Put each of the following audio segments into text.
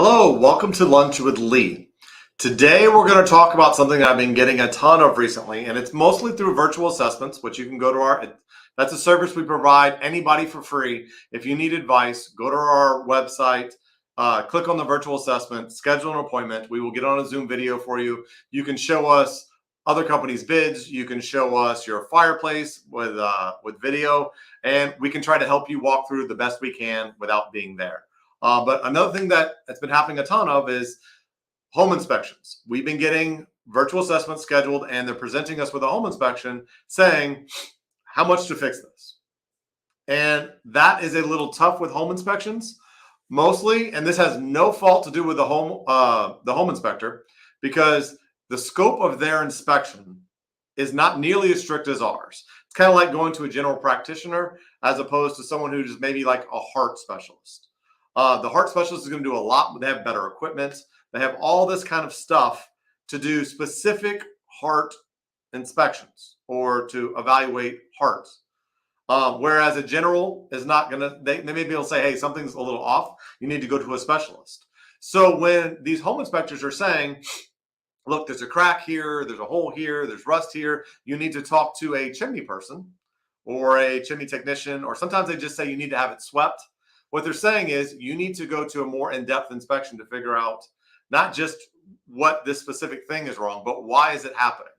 Hello, welcome to Lunch with Lee. Today we're going to talk about something I've been getting a ton of recently, and it's mostly through virtual assessments, which you can go to that's a service we provide anybody for free. If you need advice, go to our website, click on the virtual assessment, schedule an appointment. We will get on a Zoom video for you. You can show us other companies' bids. You can show us your fireplace with video, and we can try to help you walk through the best we can without being there. But another thing that's been happening a ton of is home inspections. We've been getting virtual assessments scheduled, and they're presenting us with a home inspection saying, how much to fix this? And that is a little tough with home inspections, mostly, and this has no fault to do with the home inspector, because the scope of their inspection is not nearly as strict as ours. It's kind of like going to a general practitioner as opposed to someone who's maybe like a heart specialist. The heart specialist is going to do a lot. They have better equipment. They have all this kind of stuff to do specific heart inspections or to evaluate hearts. Whereas a general is not going to, they may be able to say, hey, something's a little off. You need to go to a specialist. So when these home inspectors are saying, look, there's a crack here, there's a hole here, there's rust here, you need to talk to a chimney person or a chimney technician, or sometimes they just say you need to have it swept. What they're saying is you need to go to a more in-depth inspection to figure out not just what this specific thing is wrong, but why is it happening?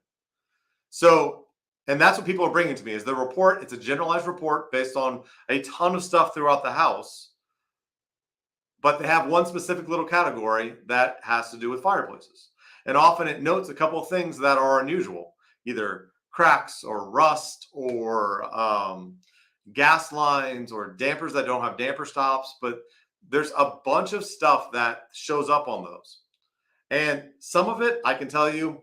So, and that's what people are bringing to me is the report. It's a generalized report based on a ton of stuff throughout the house, but they have one specific little category that has to do with fireplaces. And often it notes a couple of things that are unusual, either cracks or rust or gas lines or dampers that don't have damper stops, but there's a bunch of stuff that shows up on those. And some of it, I can tell you,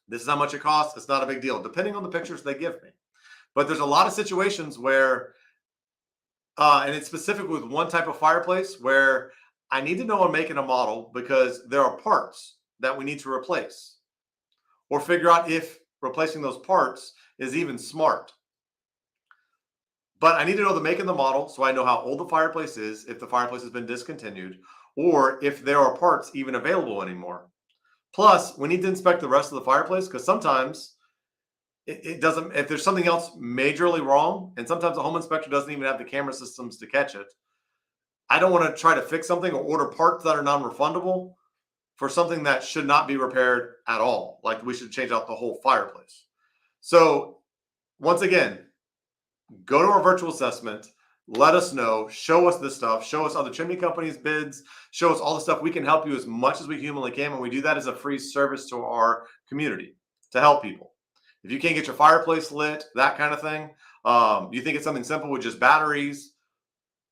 this is how much it costs. It's not a big deal, depending on the pictures they give me. But there's a lot of situations where, and it's specific with one type of fireplace where I need to know a make and a model because there are parts that we need to replace or figure out if replacing those parts is even smart. But I need to know the make and the model so I know how old the fireplace is, if the fireplace has been discontinued, or if there are parts even available anymore. Plus, we need to inspect the rest of the fireplace because sometimes it doesn't, if there's something else majorly wrong, and sometimes the home inspector doesn't even have the camera systems to catch it. I don't want to try to fix something or order parts that are non-refundable for something that should not be repaired at all. Like we should change out the whole fireplace. So once again, go to our virtual assessment, let us know, show us this stuff, show us other chimney companies' bids, show us all the stuff. We can help you as much as we humanly can. And we do that as a free service to our community to help people. If you can't get your fireplace lit, that kind of thing, you think it's something simple with just batteries,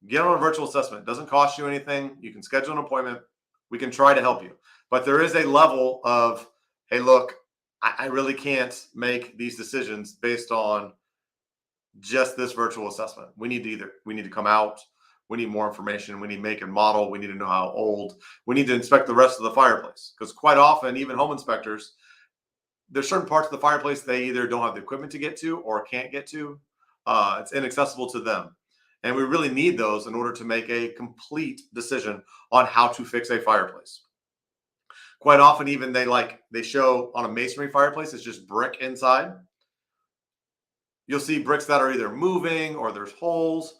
get on a virtual assessment. It doesn't cost you anything. You can schedule an appointment. We can try to help you. But there is a level of, hey, look, I really can't make these decisions based on just this virtual assessment. We need to come out. We need more information. We need make and model. We need to know how old. We need to inspect the rest of the fireplace because quite often, even home inspectors, there's certain parts of the fireplace they either don't have the equipment to get to or can't get to. It's inaccessible to them. And we really need those in order to make a complete decision on how to fix a fireplace. Quite often, even they show on a masonry fireplace, it's just brick inside. You'll see bricks that are either moving or there's holes.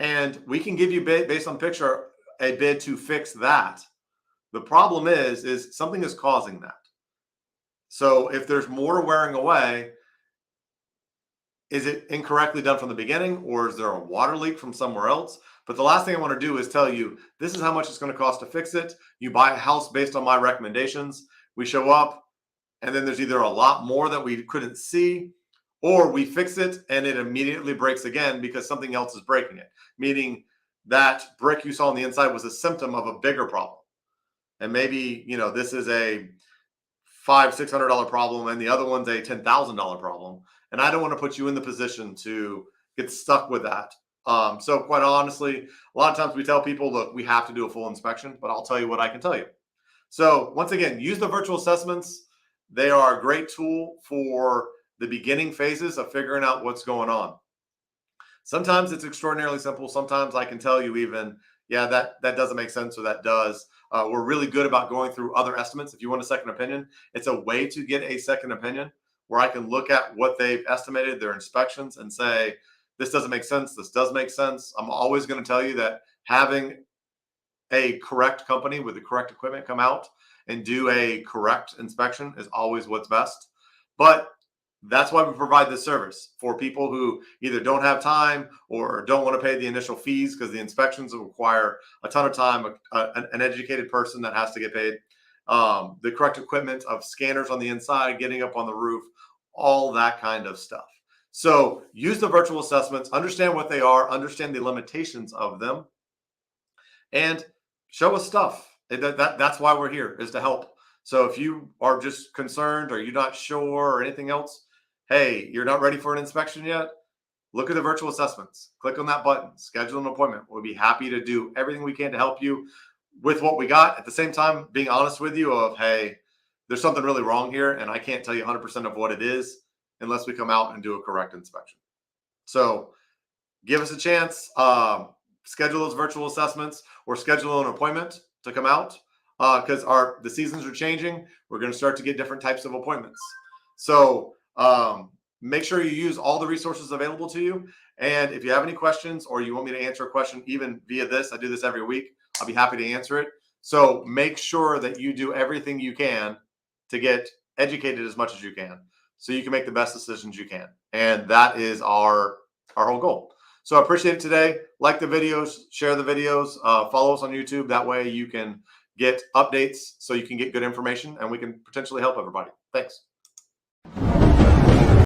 And we can give you, based on the picture, a bid to fix that. The problem is something is causing that. So if there's mortar wearing away, is it incorrectly done from the beginning or is there a water leak from somewhere else? But the last thing I want to do is tell you, this is how much it's going to cost to fix it. You buy a house based on my recommendations. We show up and then there's either a lot more that we couldn't see, or we fix it and it immediately breaks again because something else is breaking it. Meaning that brick you saw on the inside was a symptom of a bigger problem. And maybe, this is a $500-$600 problem and the other one's a $10,000 problem. And I don't want to put you in the position to get stuck with that. So quite honestly, a lot of times we tell people, look, we have to do a full inspection, but I'll tell you what I can tell you. So once again, use the virtual assessments. They are a great tool for the beginning phases of figuring out what's going on. Sometimes it's extraordinarily simple. Sometimes I can tell you even, yeah, that doesn't make sense or that does. We're really good about going through other estimates. If you want a second opinion, it's a way to get a second opinion where I can look at what they've estimated, their inspections, and say, this doesn't make sense. This does make sense. I'm always going to tell you that having a correct company with the correct equipment come out and do a correct inspection is always what's best. But that's why we provide this service for people who either don't have time or don't want to pay the initial fees because the inspections require a ton of time, an educated person that has to get paid, the correct equipment of scanners on the inside, getting up on the roof, all that kind of stuff. So use the virtual assessments, understand what they are, understand the limitations of them, and show us stuff. That's why we're here, is to help. So if you are just concerned or you're not sure or anything else, hey, you're not ready for an inspection yet, look at the virtual assessments. Click on that button, schedule an appointment. We'll be happy to do everything we can to help you with what we got. At the same time, being honest with you of, hey, there's something really wrong here, and I can't tell you 100% of what it is unless we come out and do a correct inspection. So give us a chance. Schedule those virtual assessments or schedule an appointment to come out because the seasons are changing. We're going to start to get different types of appointments. So make sure you use all the resources available to you. And if you have any questions or you want me to answer a question, even via this, I do this every week, I'll be happy to answer it. So make sure that you do everything you can to get educated as much as you can so you can make the best decisions you can. And that is our whole goal. So I appreciate it today. Like the videos, share the videos, follow us on YouTube. That way you can get updates so you can get good information and we can potentially help everybody. Thanks.